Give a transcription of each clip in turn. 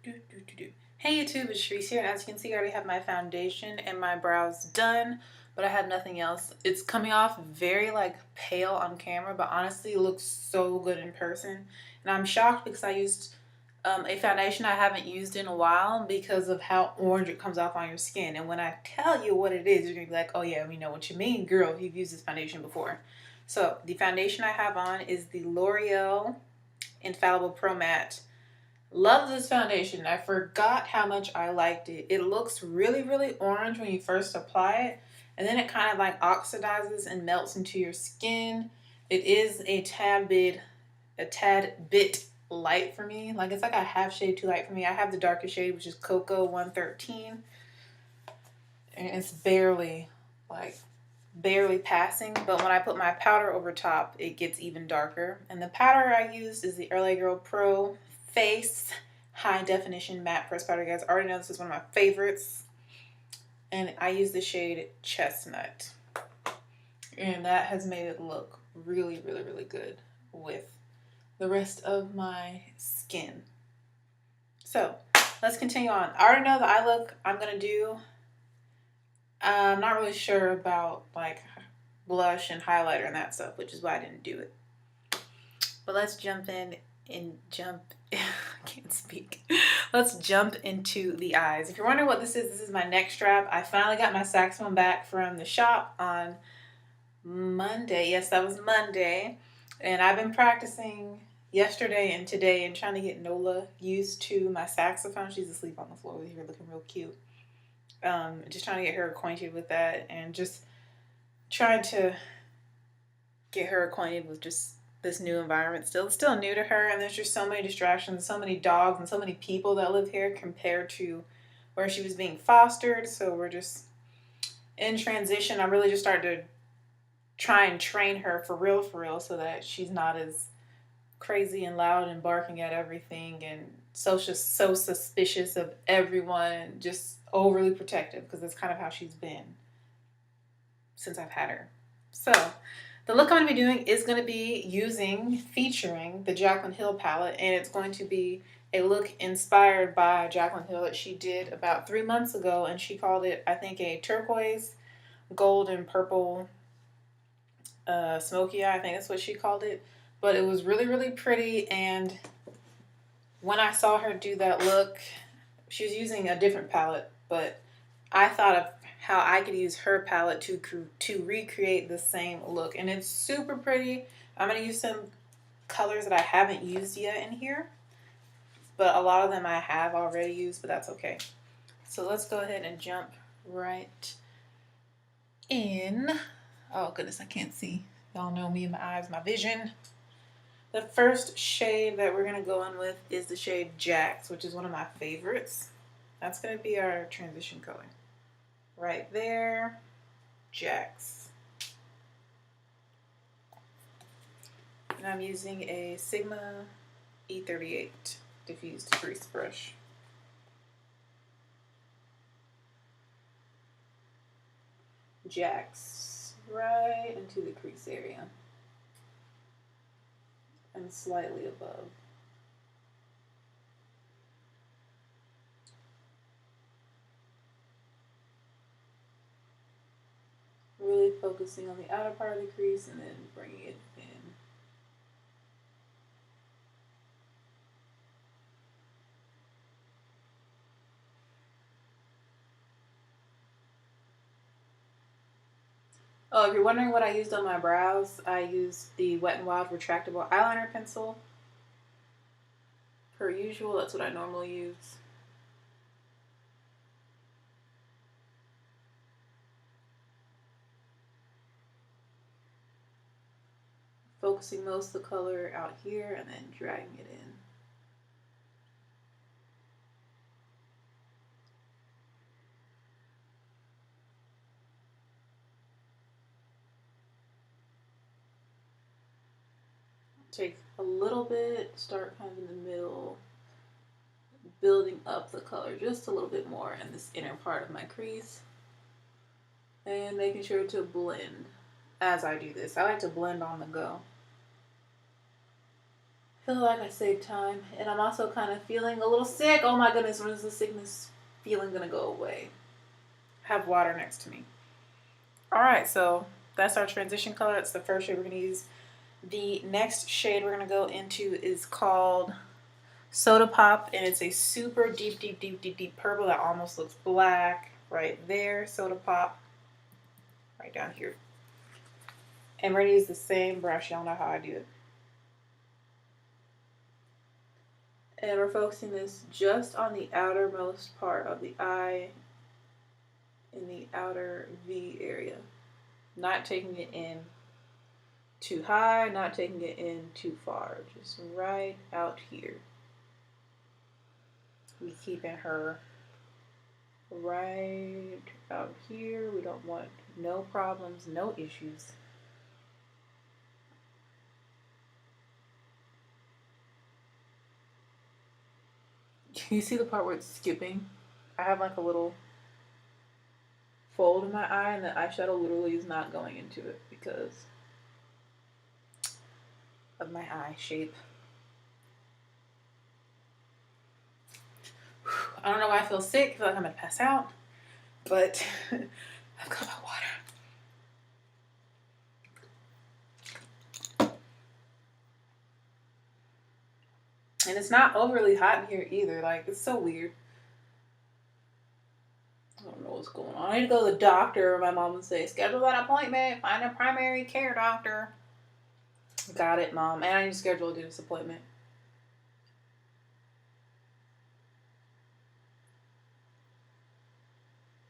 Hey YouTube, it's Cherise here. As you can see, I already have my foundation and my brows done, but I have nothing else. It's coming off very pale on camera, but honestly it looks so good in person. And I'm shocked because I used a foundation I haven't used in a while because of how orange it comes off on your skin. And when I tell you what it is, you're going to be like, oh yeah, we know what you mean, girl, if you've used this foundation before. So the foundation I have on is the L'Oreal Infallible Pro Matte. Love this foundation. I forgot how much I liked it. It looks really, really orange when you first apply it, and then it kind of oxidizes and melts into your skin. It is a tad bit light for me. It's like a half shade too light for me. I have the darkest shade, which is Cocoa 113, and it's barely passing, but when I put my powder over top, it gets even darker. And the powder I used is the LA Girl Pro Face High Definition Matte Press Powder. You guys already know this is one of my favorites. And I use the shade Chestnut. And that has made it look really, really, really good with the rest of my skin. So, let's continue on. I already know the eye look I'm going to do. I'm not really sure about blush and highlighter and that stuff, which is why I didn't do it. But let's jump in and I can't speak. Let's jump into the eyes. If you're wondering what this is my neck strap. I finally got my saxophone back from the shop on Monday. Yes, that was Monday. And I've been practicing yesterday and today and trying to get Nola used to my saxophone. She's asleep on the floor over here looking real cute. Just trying to get her acquainted with that and just trying to get her acquainted with just this new environment. Still new to her, and there's just so many distractions, so many dogs and so many people that live here compared to where she was being fostered. So we're just in transition. I'm really just starting to try and train her for real so that she's not as crazy and loud and barking at everything and so suspicious of everyone, just overly protective, because that's kind of how she's been since I've had her. So the look I'm going to be doing is going to be featuring the Jaclyn Hill palette, and it's going to be a look inspired by Jaclyn Hill that she did about 3 months ago, and she called it, I think, a turquoise, gold, and purple Smokey eye. I think that's what she called it. But it was really, really pretty, and when I saw her do that look, she was using a different palette, but I thought of how I could use her palette to recreate the same look, and it's super pretty. I'm going to use some colors that I haven't used yet in here, but a lot of them I have already used, but that's okay. So let's go ahead and jump right in. Oh goodness, I can't see. Y'all know me and my eyes, my vision. The first shade that we're going to go in with is the shade Jax, which is one of my favorites. That's going to be our transition color. Right there, Jax. And I'm using a Sigma E38 diffused grease brush. Jax right into the crease area and slightly above. Really focusing on the outer part of the crease and then bringing it in. Oh, if you're wondering what I used on my brows, I used the Wet n Wild retractable eyeliner pencil. Per usual, that's what I normally use. Focusing most of the color out here and then dragging it in. Take a little bit, start kind of in the middle, building up the color just a little bit more in this inner part of my crease, and making sure to blend as I do this. I like to blend on the go. Feel like I saved time, and I'm also kind of feeling a little sick. Oh my goodness, when is the sickness feeling gonna go away? Have water next to me. All right, so that's our transition color. That's the first shade we're gonna use. The next shade we're gonna go into is called Soda Pop, and it's a super deep, deep, deep, deep, deep purple that almost looks black right there. Soda Pop, right down here. And we're gonna use the same brush. Y'all know how I do it. And we're focusing this just on the outermost part of the eye in the outer V area. Not taking it in too high, not taking it in too far. Just right out here. We keeping her right out here. We don't want no problems, no issues. Can you see the part where it's skipping? I have like a little fold in my eye, and the eyeshadow literally is not going into it because of my eye shape. I don't know why I feel sick. I feel like I'm gonna pass out, but I've got my water. And it's not overly hot in here either. Like, it's so weird. I don't know what's going on. I need to go to the doctor. My mom would say, schedule that appointment. Find a primary care doctor. Got it, Mom. And I need to schedule a dentist appointment.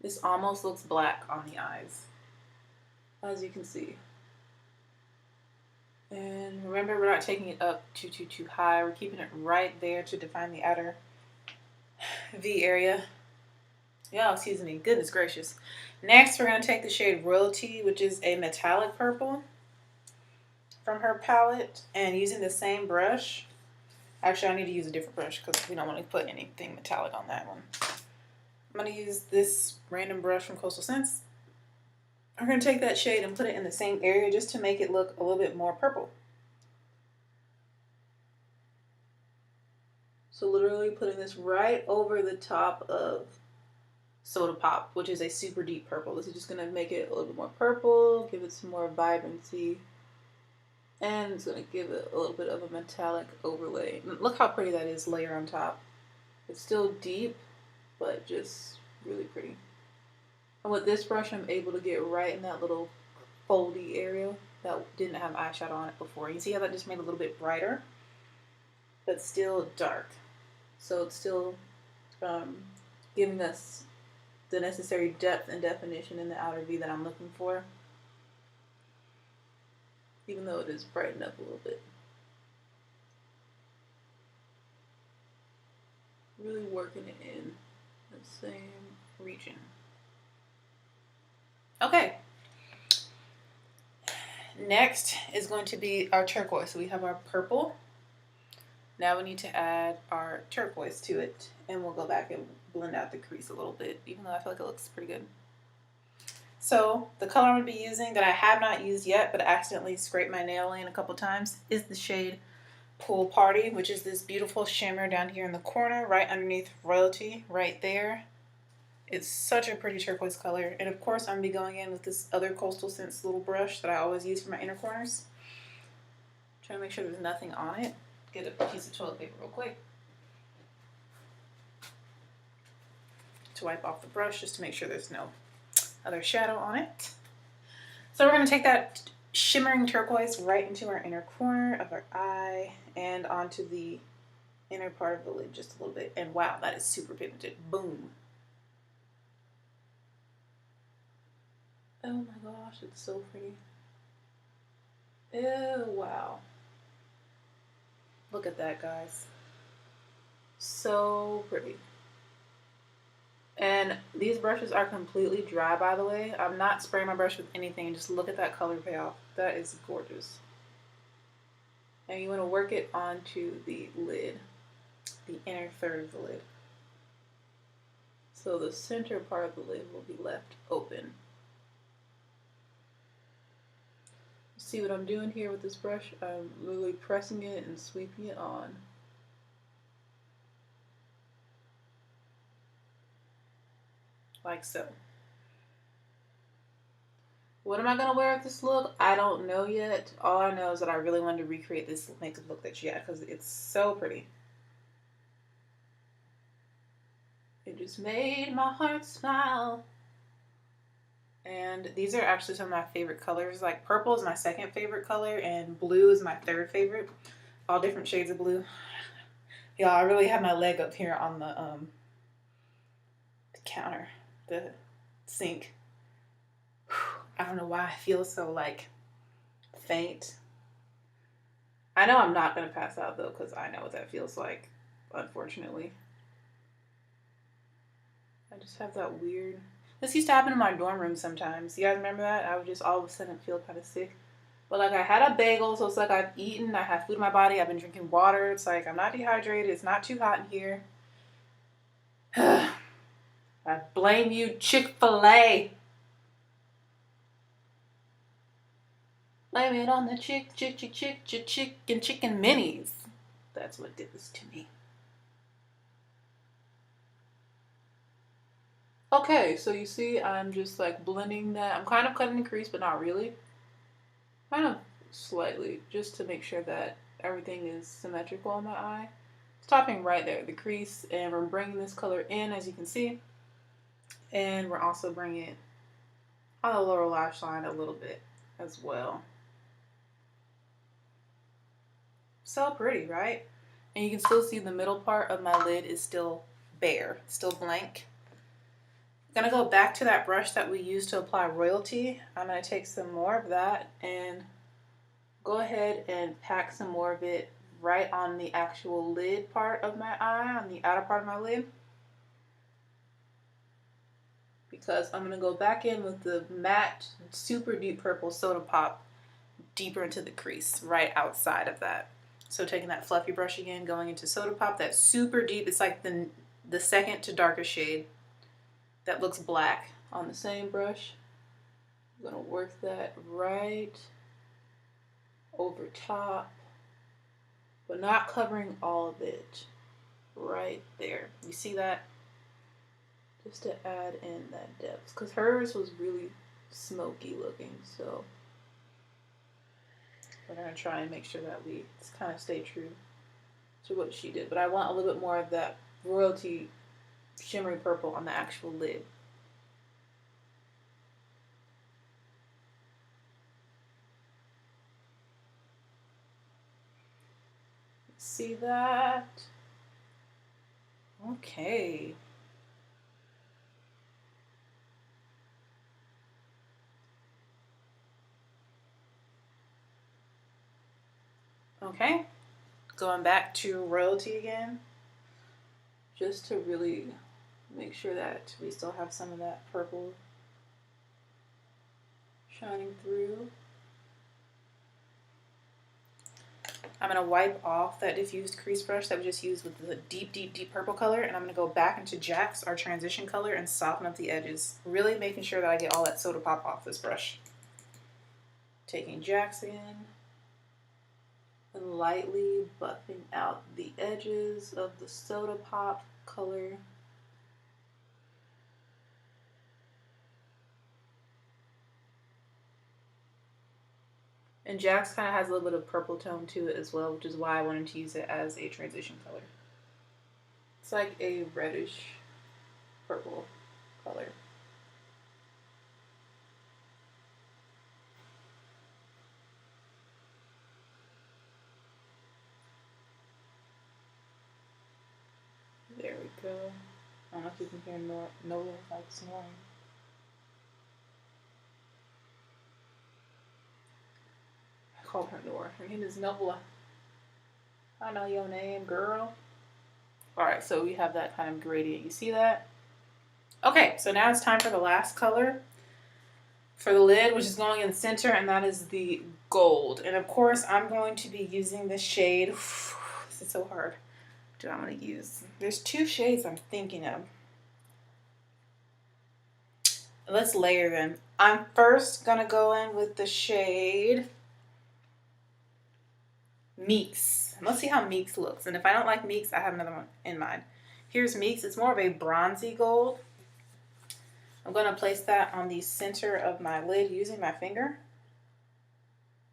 This almost looks black on the eyes, as you can see. And remember, we're not taking it up too high. We're keeping it right there to define the outer V area. Y'all, excuse me. Goodness gracious. Next, we're going to take the shade Royalty, which is a metallic purple from her palette. And using the same brush. Actually, I need to use a different brush because we don't want to put anything metallic on that one. I'm going to use this random brush from Coastal Scents. I'm going to take that shade and put it in the same area just to make it look a little bit more purple. So literally putting this right over the top of Soda Pop, which is a super deep purple. This is just going to make it a little bit more purple, give it some more vibrancy, and it's going to give it a little bit of a metallic overlay. Look how pretty that is layer on top. It's still deep, but just really pretty. And with this brush, I'm able to get right in that little foldy area that didn't have eyeshadow on it before. You see how that just made it a little bit brighter, but still dark. So it's still giving us the necessary depth and definition in the outer V that I'm looking for, even though it is brightened up a little bit. Really working it in the same region. Okay. Next is going to be our turquoise. So we have our purple. Now we need to add our turquoise to it, and we'll go back and blend out the crease a little bit, even though I feel like it looks pretty good. So the color I'm going to be using that I have not used yet, but I accidentally scraped my nail in a couple times, is the shade Pool Party, which is this beautiful shimmer down here in the corner, right underneath Royalty, right there. It's such a pretty turquoise color. And of course, I'm going to be going in with this other Coastal Scents little brush that I always use for my inner corners. Trying to make sure there's nothing on it. Get a piece of toilet paper real quick to wipe off the brush just to make sure there's no other shadow on it. So we're going to take that shimmering turquoise right into our inner corner of our eye and onto the inner part of the lid just a little bit. And wow, that is super pigmented. Boom. Oh my gosh, it's so pretty. Oh, wow. Look at that, guys. So pretty. And these brushes are completely dry, by the way. I'm not spraying my brush with anything. Just look at that color payoff. That is gorgeous. And you want to work it onto the lid, the inner third of the lid. So the center part of the lid will be left open. See what I'm doing here with this brush? I'm literally pressing it and sweeping it on. Like so. What am I going to wear with this look? I don't know yet. All I know is that I really wanted to recreate this makeup look that she had because it's so pretty. It just made my heart smile. And these are actually some of my favorite colors. Like purple is my second favorite color and blue is my third favorite. All different shades of blue. Y'all, I really have my leg up here on the counter, the sink. I don't know why I feel so like faint. I know I'm not going to pass out though because I know what that feels like, unfortunately. I just have that weird... This used to happen in my dorm room sometimes. You guys remember that? I would just all of a sudden feel kind of sick. But like I had a bagel, so it's like I've eaten, I have food in my body, I've been drinking water. It's like I'm not dehydrated, it's not too hot in here. I blame you, Chick-fil-A. Blame it on the chicken minis. That's what did this to me. Okay, so you see I'm just like blending that. I'm kind of cutting the crease, but not really. Kind of slightly, just to make sure that everything is symmetrical on my eye. Stopping right there, the crease, and we're bringing this color in, as you can see. And we're also bringing it on the lower lash line a little bit as well. So pretty, right? And you can still see the middle part of my lid is still bare, still blank. I'm gonna go back to that brush that we used to apply royalty. I'm gonna take some more of that and go ahead and pack some more of it right on the actual lid part of my eye, on the outer part of my lid. Because I'm gonna go back in with the matte, super deep purple Soda Pop deeper into the crease, right outside of that. So taking that fluffy brush again, going into Soda Pop, that's super deep. It's like the second to darkest shade that looks black on the same brush. I'm gonna work that right over top, but not covering all of it. Right there. You see that? Just to add in that depth. Because hers was really smoky looking, so we're gonna try and make sure that we kind of stay true to what she did. But I want a little bit more of that royalty shimmery purple on the actual lid. See that? Okay. Okay. Going back to royalty again. Just to really make sure that we still have some of that purple shining through. I'm going to wipe off that diffused crease brush that we just used with the deep purple color, and I'm going to go back into Jack's, our transition color, and soften up the edges. Really making sure that I get all that Soda Pop off this brush. Taking Jack's again, and lightly buffing out the edges of the Soda Pop color. And Jack's kind of has a little bit of purple tone to it as well, which is why I wanted to use it as a transition color. It's like a reddish purple color. There we go. I don't know if you can hear Nola like snoring. I called her Nora. Her name is Nola. I know your name, girl. Alright, so we have that kind of gradient. You see that? Okay, so now it's time for the last color for the lid, which is going in the center, and that is the gold. And of course, I'm going to be using this shade. This is so hard. Do I want to use? There's two shades I'm thinking of. Let's layer them. I'm first gonna go in with the shade Meeks. Let's see how Meeks looks. And if I don't like Meeks, I have another one in mind. Here's Meeks. It's more of a bronzy gold. I'm going to place that on the center of my lid using my finger.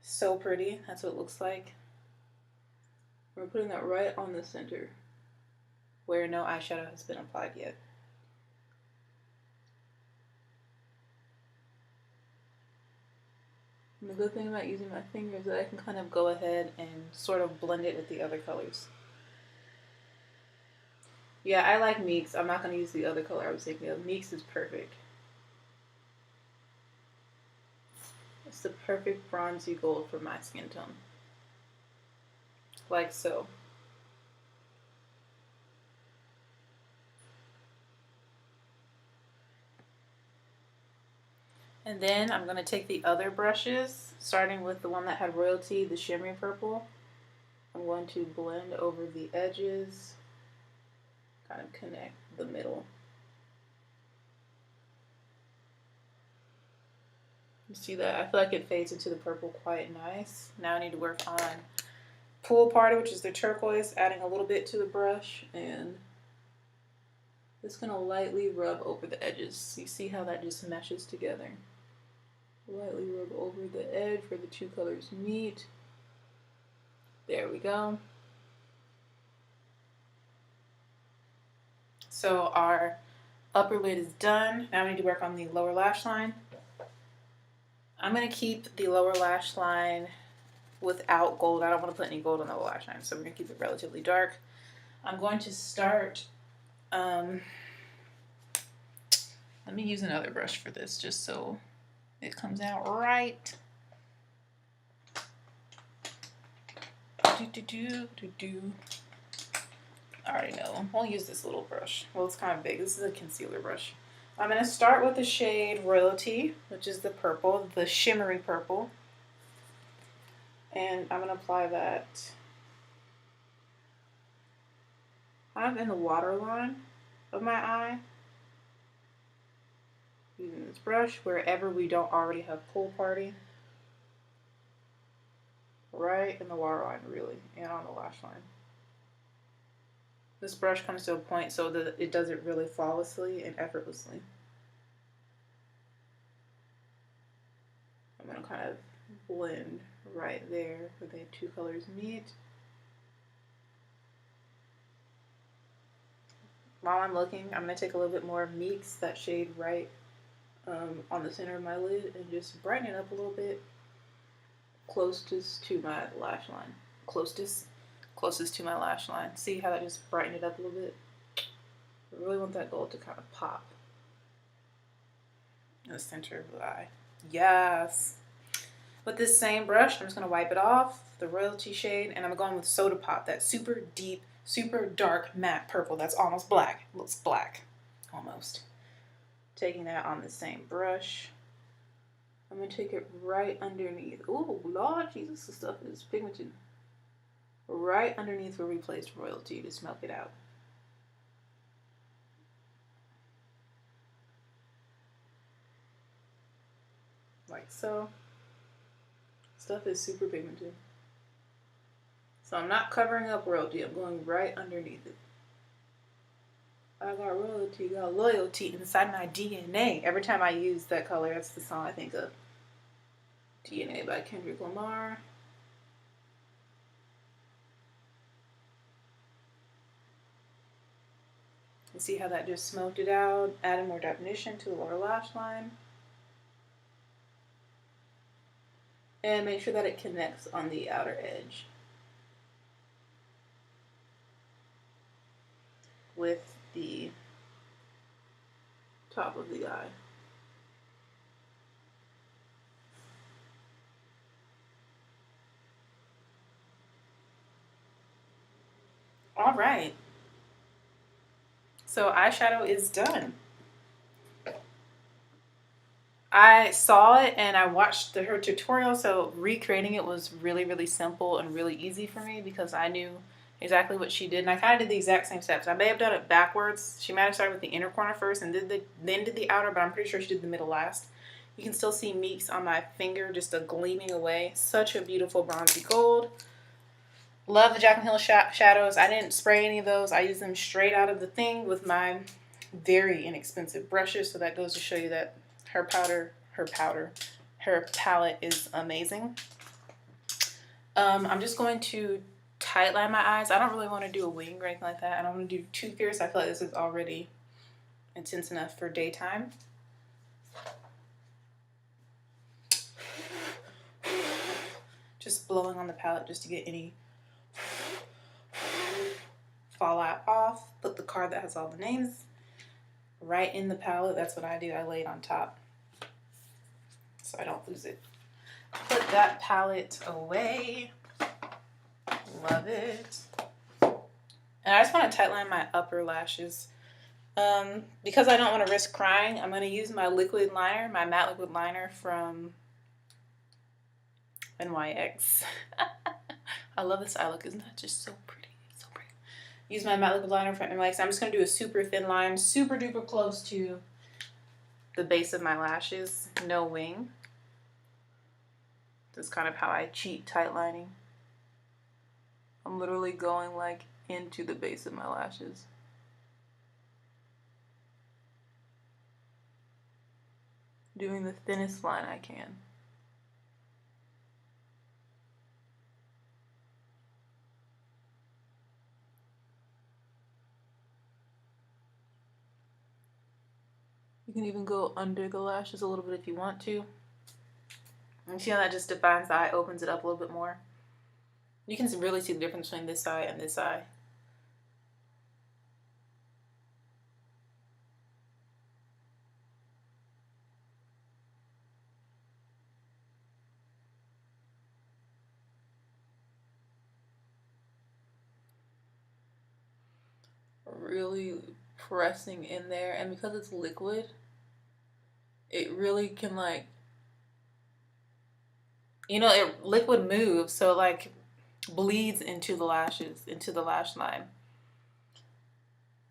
So pretty. That's what it looks like. We're putting that right on the center where no eyeshadow has been applied yet. And the good thing about using my finger is that I can kind of go ahead and sort of blend it with the other colors. Yeah, I like Meeks. I'm not going to use the other color I was thinking of. Meeks is perfect. It's the perfect bronzy gold for my skin tone. Like so. And then I'm going to take the other brushes, starting with the one that had royalty, the shimmery purple. I'm going to blend over the edges, kind of connect the middle. You see that? I feel like it fades into the purple quite nice. Now I need to work on Pool Party, which is the turquoise, adding a little bit to the brush, and just going to lightly rub over the edges. You see how that just meshes together. Lightly rub over the edge where the two colors meet. There we go. So our upper lid is done. Now we need to work on the lower lash line. I'm going to keep the lower lash line without gold. I don't want to put any gold on the lower lash line, so we're going to keep it relatively dark. I'm going to start, let me use another brush for this just so it comes out right. I already know. I'll use this little brush. Well, it's kind of big. This is a concealer brush. I'm going to start with the shade Royalty, which is the purple, the shimmery purple. And I'm going to apply that kind of in the waterline of my eye. Using this brush wherever we don't already have Pool Party. Right in the waterline, really, and on the lash line. This brush comes to a point so that it does it really flawlessly and effortlessly. I'm going to kind of blend right there where the two colors meet. While I'm looking, I'm going to take a little bit more of Meeks, that shade right on the center of my lid, and just brighten it up a little bit closest to my lash line. Closest to my lash line. See how that just brightened it up a little bit? I really want that gold to kind of pop in the center of the eye. Yes. With this same brush, I'm just going to wipe it off, the Royalty shade, and I'm going with Soda Pop, that super deep, super dark matte purple that's almost black. It looks black, almost. Taking that on the same brush. I'm going to take it right underneath. Oh, Lord Jesus, this stuff is pigmented. Right underneath where we placed Royalty to smoke it out. Like so. Stuff is super pigmented. So I'm not covering up Royalty. I'm going right underneath it. I got royalty, got loyalty inside my DNA. Every time I use that color, that's the song I think of. DNA by Kendrick Lamar. You see how that just smoked it out, added more definition to the lower lash line. And make sure that it connects on the outer edge with the top of the eye. All right. So eyeshadow is done. I saw it and I watched her tutorial, so recreating it was really, really simple and really easy for me because I knew exactly what she did, and I kind of did the exact same steps. I may have done it backwards. She might have started with the inner corner first and then did the outer, but I'm pretty sure she did the middle last. You can still see Meeks on my finger, just a gleaming away. Such a beautiful bronzy gold. Love the Jaclyn Hill shadows. I didn't spray any of those. I used them straight out of the thing with my very inexpensive brushes. So that goes to show you that her palette is amazing. I'm just going to tight line my eyes. I don't really want to do a wing or anything like that. I don't want to do too fierce. I feel like this is already intense enough for daytime. Just blowing on the palette just to get any fallout off. Put the card that has all the names right in the palette. That's what I do. I lay it on top so I don't lose it. Put that palette away. Love it. And I just want to tightline my upper lashes. Because I don't want to risk crying, I'm going to use my liquid liner, my matte liquid liner from NYX. I love this eye look. Isn't that just so pretty? It's so pretty. Use my matte liquid liner from NYX. I'm just going to do a super thin line, super duper close to the base of my lashes. No wing. That's kind of how I cheat tight lining. I'm literally going like into the base of my lashes. Doing the thinnest line I can. You can even go under the lashes a little bit if you want to. And see how that just defines the eye, opens it up a little bit more. You can really see the difference between this eye and this eye. Really pressing in there, and because it's liquid, it really can like, you know, it liquid moves, so like bleeds into the lashes, into the lash line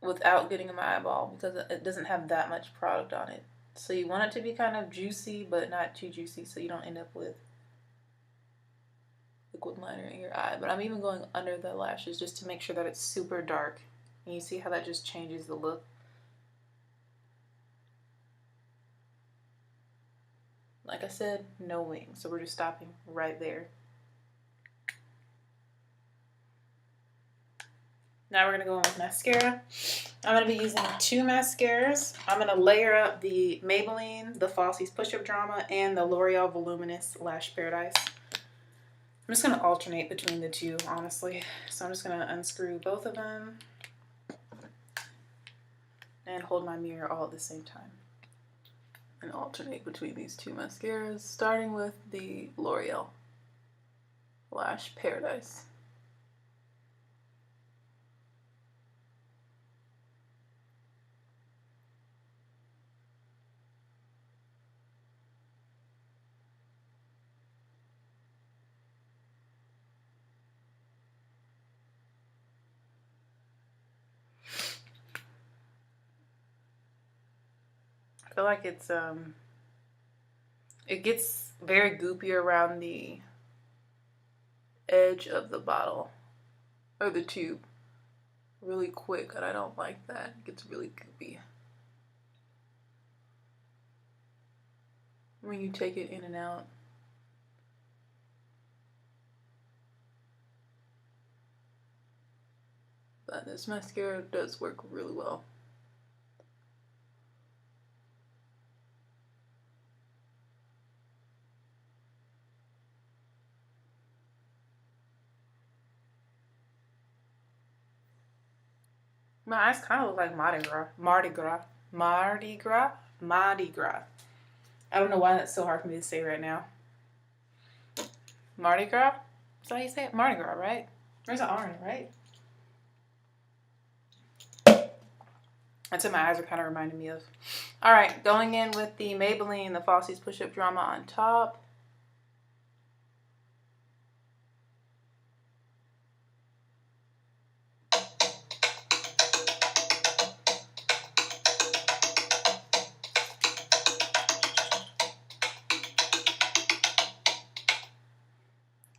without getting in my eyeball because it doesn't have that much product on it. So you want it to be kind of juicy, but not too juicy so you don't end up with liquid liner in your eye. But I'm even going under the lashes just to make sure that it's super dark. And you see how that just changes the look? Like I said, no wing. So we're just stopping right there. Now we're going to go in with mascara. I'm going to be using 2 mascaras. I'm going to layer up the Maybelline, the Falsies Push-Up Drama, and the L'Oreal Voluminous Lash Paradise. I'm just going to alternate between the two, honestly. So I'm just going to unscrew both of them and hold my mirror all at the same time. And alternate between these 2 mascaras, starting with the L'Oreal Lash Paradise. I feel like it's it gets very goopy around the edge of the bottle or the tube really quick, and I don't like that. It gets really goopy when you take it in and out. But this mascara does work really well. My eyes kind of look like Mardi Gras. I don't know why that's so hard for me to say right now. Mardi Gras? Is that how you say it? Mardi Gras, right? There's an R in it, right? That's what my eyes are kind of reminding me of. Alright, going in with the Maybelline, the Falsies Push-Up Drama on top.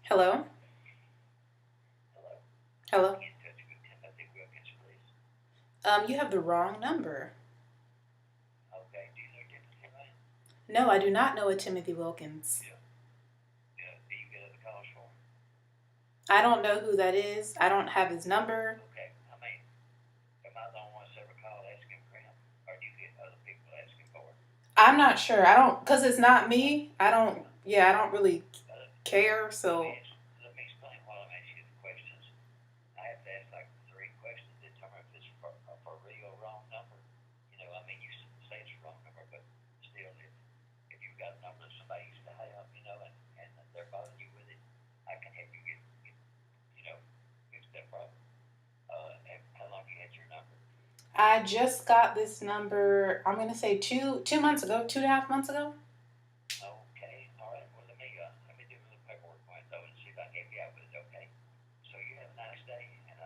Hello? You have the wrong number. Okay, do you know Timothy Lane? No, I do not know a Timothy Wilkins. Yeah. Yeah. Do you get other calls for him? I don't know who that is. I don't have his number. Okay. I mean, am I the only one that's ever called asking for him? Or do you get other people asking for him? I'm not sure. I don't, because it's not me. I don't, yeah, I don't really care. Let So me, let me explain while I'm asking you the questions. I have to ask like 3 questions to determine if it's for real wrong number. You know, I mean, you say it's a wrong number, but still, if you've got a number that somebody used to have, you know, and they're bothering you with it, I can help you get you know, fix that problem. And how long you had your number? I just got this number, I'm going to say 2 months ago, 2.5 months ago. Okay, all right. Well, let me do a little paperwork on it though, and see if I can help you out with it. Okay. So you have a nice day, and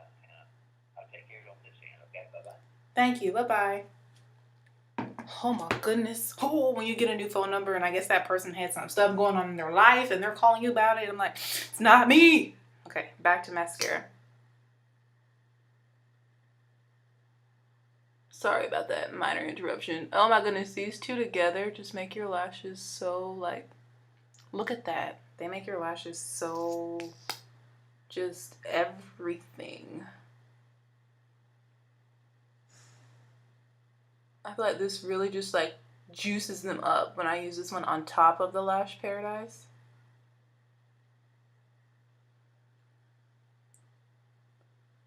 I'll take care of it on this end. Okay. Bye bye. Thank you. Bye bye. Oh my goodness. Oh, when you get a new phone number and I guess that person had some stuff going on in their life and they're calling you about it, I'm like, it's not me. Okay, back to mascara. Sorry about that minor interruption. Oh my goodness, these two together just make your lashes so like, look at that. They make your lashes so just everything. I feel like this really just like juices them up when I use this one on top of the Lash Paradise.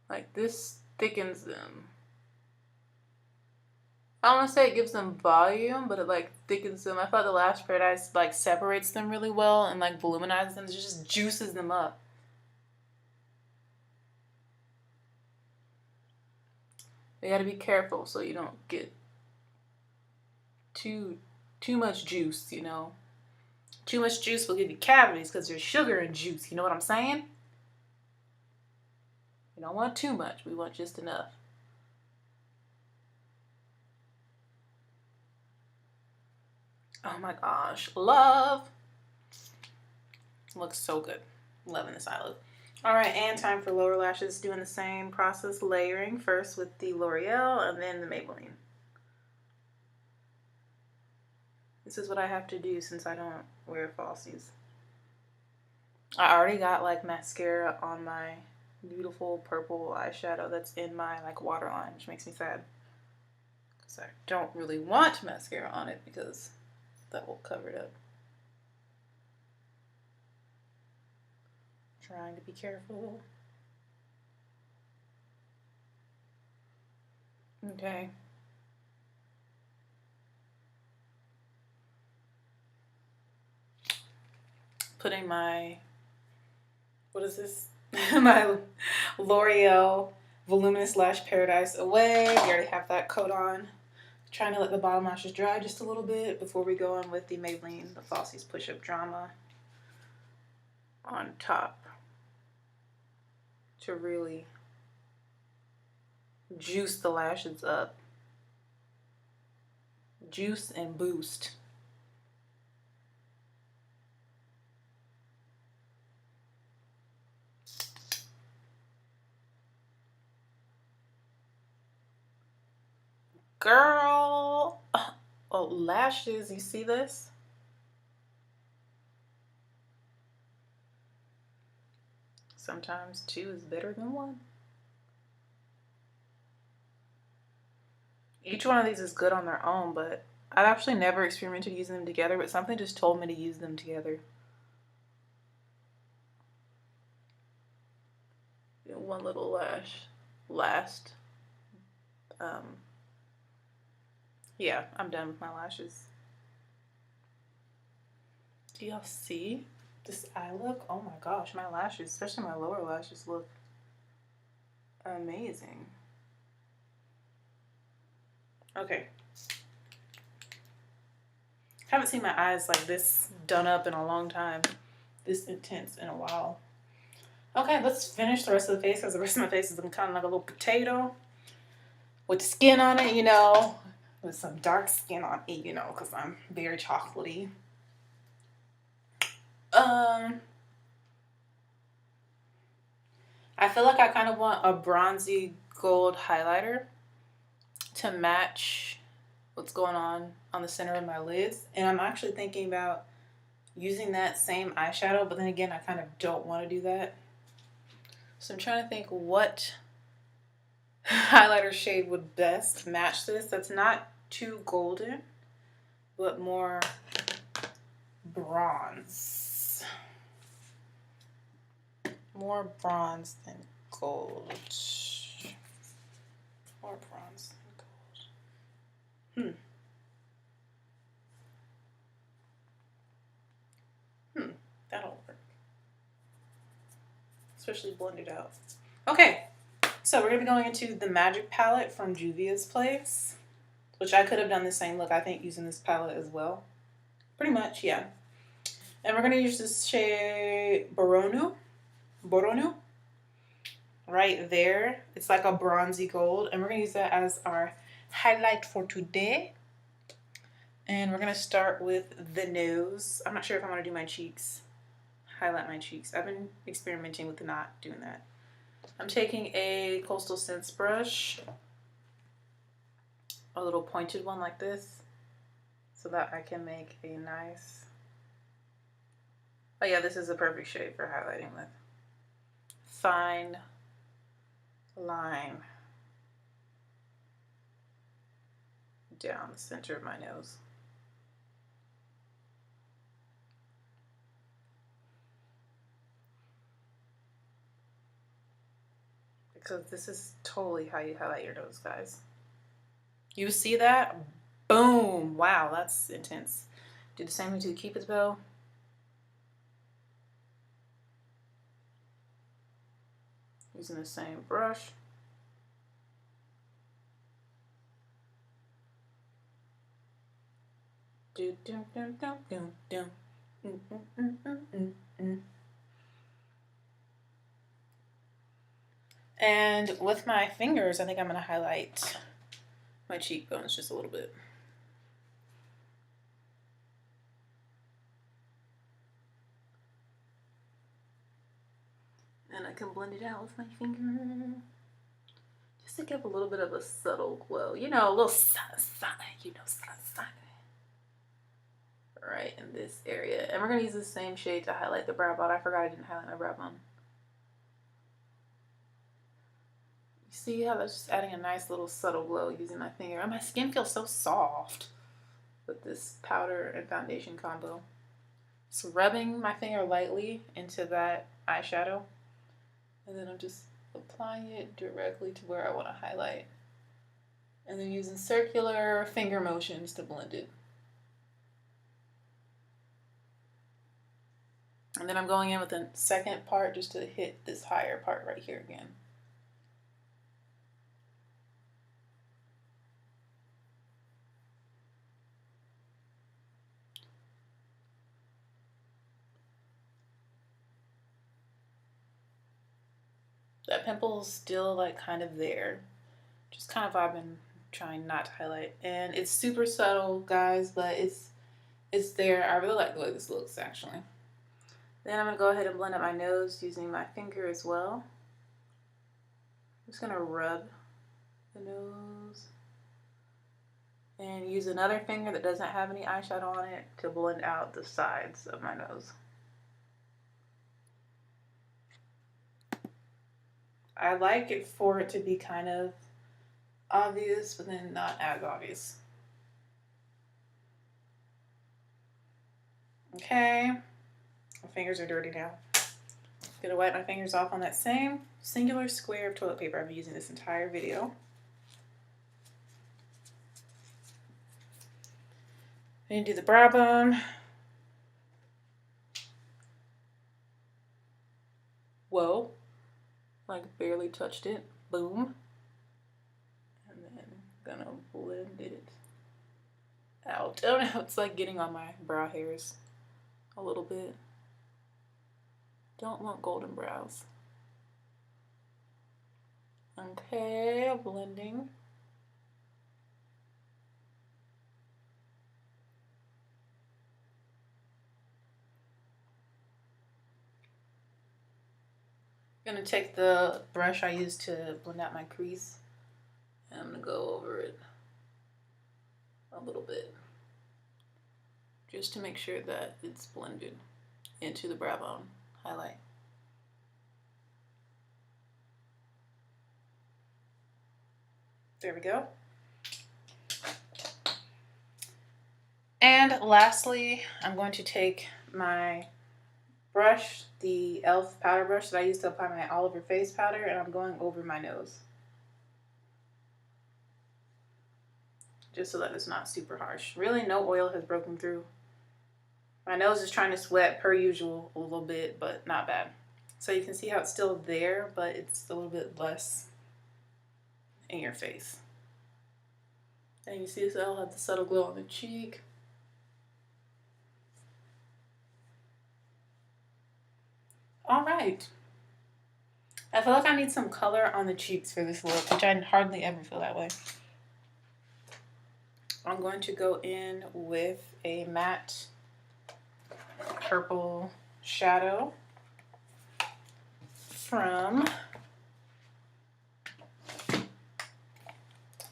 Like this thickens them. I don't want to say it gives them volume, but it like thickens them. I feel like the Lash Paradise like separates them really well and like volumizes them. It just juices them up. You got to be careful so you don't get too much juice, you know. Too much juice will give you cavities because there's sugar in juice. You know what I'm saying? We don't want too much. We want just enough. Oh my gosh. Love. Looks so good. Loving this eye look. Alright, and time for lower lashes. Doing the same process, layering first with the L'Oreal and then the Maybelline. This is what I have to do since I don't wear falsies. I already got like mascara on my beautiful purple eyeshadow that's in my like waterline, which makes me sad. Because I don't really want mascara on it because that will cover it up. Trying to be careful. Okay. Putting my, what is this? My L'Oreal Voluminous Lash Paradise away. We already have that coat on. Trying to let the bottom lashes dry just a little bit before we go on with the Maybelline, the Falsies Push Up Drama on top to really juice the lashes up. Juice and boost. Girl. Oh, lashes. You see this? Sometimes two is better than one. Each one of these is good on their own, but I've actually never experimented using them together, but something just told me to use them together. One little lash last. Yeah, I'm done with my lashes. Do y'all see this eye look? Oh my gosh, my lashes, especially my lower lashes, look amazing. Okay. Haven't seen my eyes like this done up in a long time. This intense in a while. Okay, let's finish the rest of the face because the rest of my face is looking kind of like a little potato with skin on it, you know, with some dark skin on it, you know, because I'm very chocolatey. I feel like I kind of want a bronzy gold highlighter. to match what's going on the center of my lids. And I'm actually thinking about using that same eyeshadow, but then again, I kind of don't want to do that. So I'm trying to think what highlighter shade would best match this. That's not too golden, but more bronze. More bronze than gold. More bronze than gold. That'll work. Especially blended out. Okay, so we're going to be going into the Magic palette from Juvia's Place, which I could have done the same look, I think, using this palette as well. Pretty much, yeah. And we're going to use this shade Boronu, right there. It's like a bronzy gold, and we're going to use that as our highlight for today. And we're going to start with the nose. I'm not sure if I want to do my cheeks. Highlight my cheeks. I've been experimenting with not doing that. I'm taking a Coastal Scents brush, a little pointed one like this, so that I can make a nice, oh yeah, this is a perfect shade for highlighting with. Fine line down the center of my nose. Because this is totally how you highlight your nose, guys. You see that? Boom! Wow, that's intense. Do the same thing to the Cupid's bow. Using the same brush. Do do do do do do. And with my fingers, I think I'm going to highlight my cheekbones just a little bit. And I can blend it out with my finger. Just to give a little bit of a subtle glow. You know, a little sun. Right in this area. And we're going to use the same shade to highlight the brow bone. I forgot I didn't highlight my brow bone. See how that's just adding a nice little subtle glow using my finger. And my skin feels so soft with this powder and foundation combo. So rubbing my finger lightly into that eyeshadow, and then I'm just applying it directly to where I want to highlight. And then using circular finger motions to blend it. And then I'm going in with the second part just to hit this higher part right here again. That pimple's still like kind of there. Just kind of I've been trying not to highlight. And it's super subtle, guys, but it's there. I really like the way this looks, actually. Then I'm going to go ahead and blend up my nose using my finger as well. I'm just going to rub the nose. And use another finger that doesn't have any eyeshadow on it to blend out the sides of my nose. I like it for it to be kind of obvious, but then not as obvious. Okay, my fingers are dirty now. I'm gonna wipe my fingers off on that same singular square of toilet paper I've been using this entire video. I'm gonna do the brow bone. Whoa. Like barely touched it. Boom. And then gonna blend it out. I don't know, it's like getting on my brow hairs a little bit. Don't want golden brows. Okay, blending. I'm gonna take the brush I used to blend out my crease And I'm going to go over it a little bit just to make sure that it's blended into the brow bone highlight. There we go. And lastly, I'm going to take my brush, the e.l.f. powder brush that I used to apply my all over face powder, and I'm going over my nose. Just so that it's not super harsh. Really, no oil has broken through. My nose is trying to sweat per usual a little bit, but not bad. So you can see how it's still there, but it's a little bit less in your face. And you see, so I'll have the subtle glow on the cheek. All right. I feel like I need some color on the cheeks for this look, which I hardly ever feel that way. I'm going to go in with a matte purple shadow from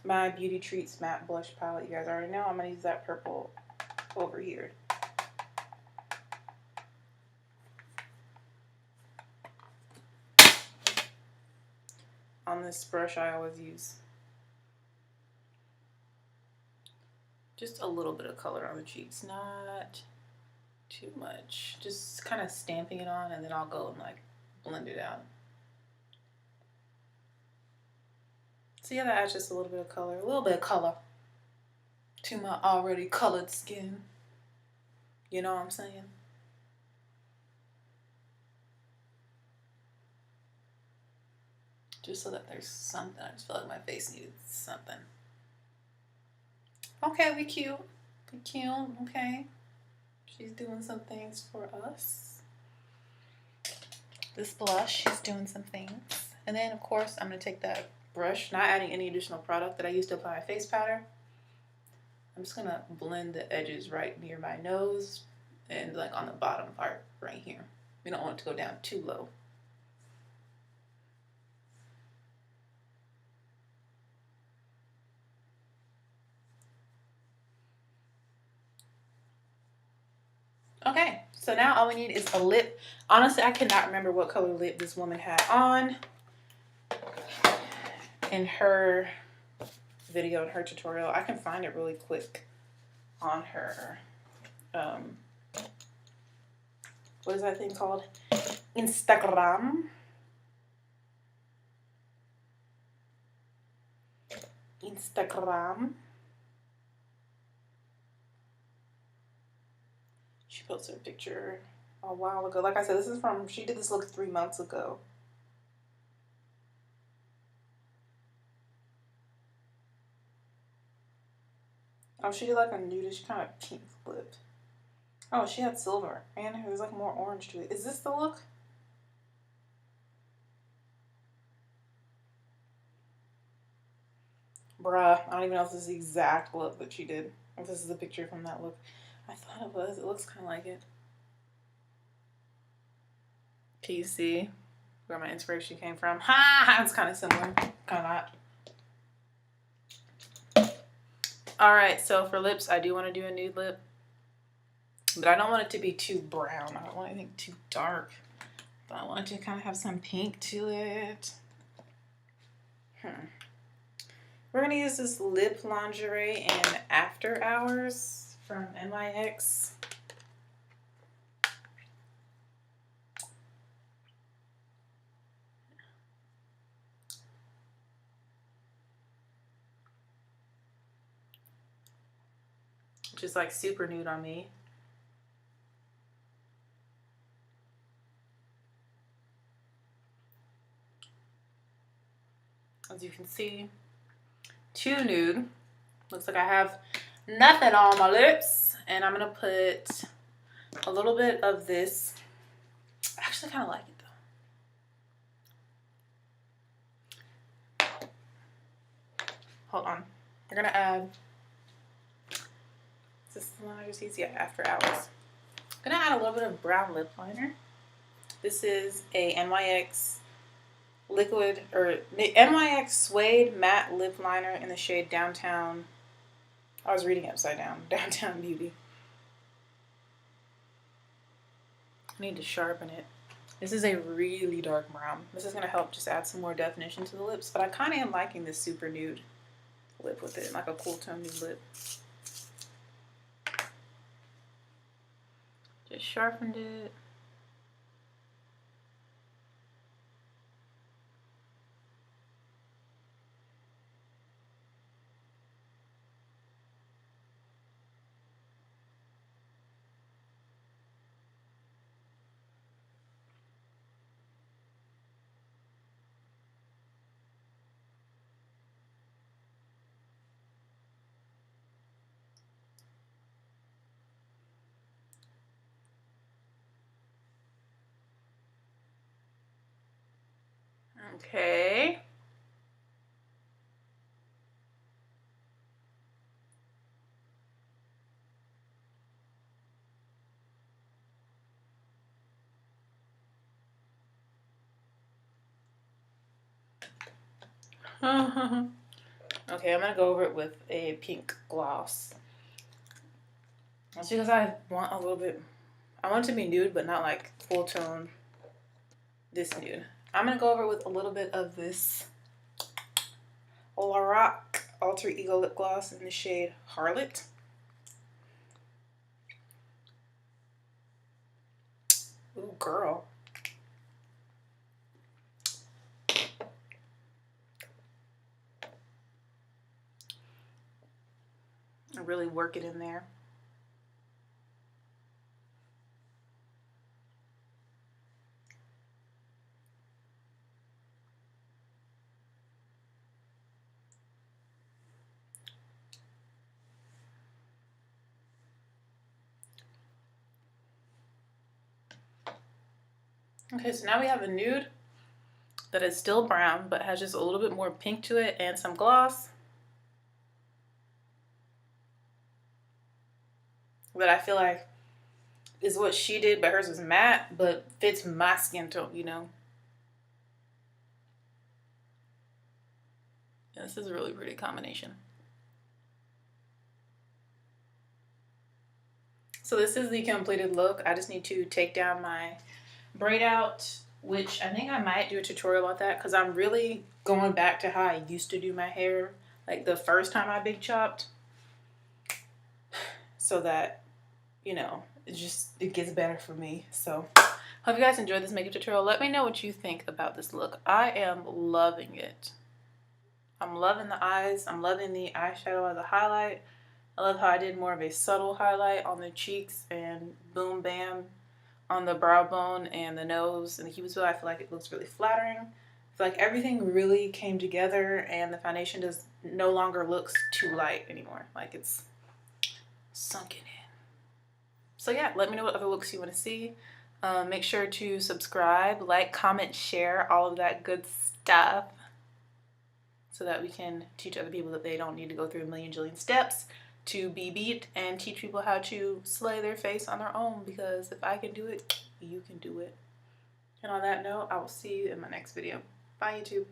my Beauty Treats matte blush palette. You guys already know I'm going to use that purple over here. On this brush I always use just a little bit of color on the cheeks, not too much. Just kind of stamping it on, and then I'll go and like blend it out. See how that adds just a little bit of color, to my already colored skin. You know what I'm saying? Just so that there's something. I just feel like my face needed something. Okay, we cute. We cute. Okay. She's doing some things for us. This blush, she's doing some things. And then, of course, I'm going to take that brush, not adding any additional product that I used to apply my face powder. I'm just going to blend the edges right near my nose and like on the bottom part right here. We don't want it to go down too low. Okay, so now all we need is a lip. Honestly, I cannot remember what color lip this woman had on in her video, in her tutorial. I can find it really quick on her, what is that thing called? Instagram. She posted a picture a while ago. Like I said, she did this look 3 months ago. Oh, she did like a nudish kind of pink lip. Oh, she had silver. And there's like more orange to it. Is this the look? Bruh, I don't even know if this is the exact look that she did. If this is a picture from that look. I thought it was. It looks kind of like it. Can you see where my inspiration came from? Ha! It's kind of similar. Kind of not. Alright, so for lips, I do want to do a nude lip. But I don't want it to be too brown. I don't want anything too dark. But I want it to kind of have some pink to it. We're going to use this lip lingerie in After Hours from NYX. Which is like super nude on me. As you can see, too nude. Looks like I have nothing on my lips. And I'm going to put a little bit of this. I actually kind of like it though. Hold on. We're going to add, is this the one I just used? Yeah, After Hours. I'm going to add a little bit of brown lip liner. This is a NYX liquid or NYX Suede Matte Lip Liner in the shade Downtown. I was reading upside down. Downtown Beauty. I need to sharpen it. This is a really dark brown. This is going to help just add some more definition to the lips, but I kind of am liking this super nude lip with it, like a cool tone nude lip. Just sharpened it. Okay. Okay, I'm gonna go over it with a pink gloss. That's because I want a little bit. I want it to be nude, but not like full tone. This nude. I'm gonna go over it with a little bit of this Lorac Alter Ego lip gloss in the shade Harlot. Ooh, girl. I really work it in there. Okay, so now we have a nude that is still brown, but has just a little bit more pink to it and some gloss. That I feel like is what she did, but hers was matte, but fits my skin tone, you know? Yeah, this is a really pretty combination. So this is the completed look. I just need to take down my braid out, which I think I might do a tutorial about that because I'm really going back to how I used to do my hair, like the first time I big chopped, so that, you know, it gets better for me. So hope you guys enjoyed this makeup tutorial. Let me know what you think about this look. I am loving it. I'm loving the eyes. I'm loving the eyeshadow as a highlight. I love how I did more of a subtle highlight on the cheeks and boom bam on the brow bone and the nose and the cupid's bow. I feel like it looks really flattering. I feel like everything really came together and the foundation does no longer looks too light anymore. Like it's sunken in. So yeah, let me know what other looks you want to see. Make sure to subscribe, like, comment, share, all of that good stuff so that we can teach other people that they don't need to go through a million jillion steps to be beat and teach people how to slay their face on their own, because if I can do it, you can do it. And on that note, I will see you in my next video. Bye, YouTube.